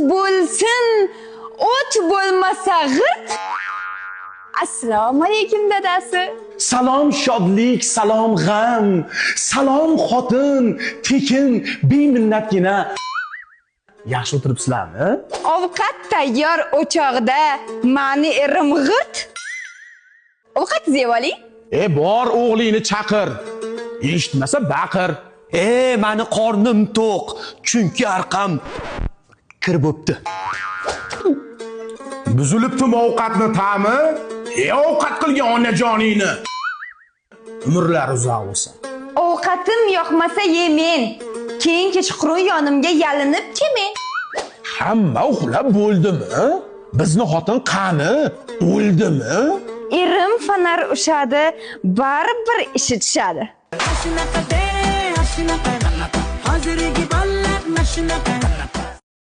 bo'lsin, o't bo'lmasa g'irt. Assalomu alaykum dadasi. Salom shodlik, salom g'am, salom xotin, tekin, beminnatgina. Yaxshi o'tiribsizlarmi? Ovqat tayyor o'choqda, mani erim g'irt. Ovqat yeb oling. Bor o'g'lingni chaqir. Eshitmasa baqir. Mani qornim to'q, chunki arqam kir bo'pti. Buzilibdimi ovqatni ta'mi? Ovqat qilgan onajoningni. Umrlari uzoq bo'lsin. Ovqatim yoqmasa yemen. Keyin kechqurun yonimga yalinib kemen. Hamma uxlab bo'ldimi? Bizni xotin qani? O'ldimi? Erim fanar ushadi, baribir ishi tushadi. Hozirgi ballar mashinada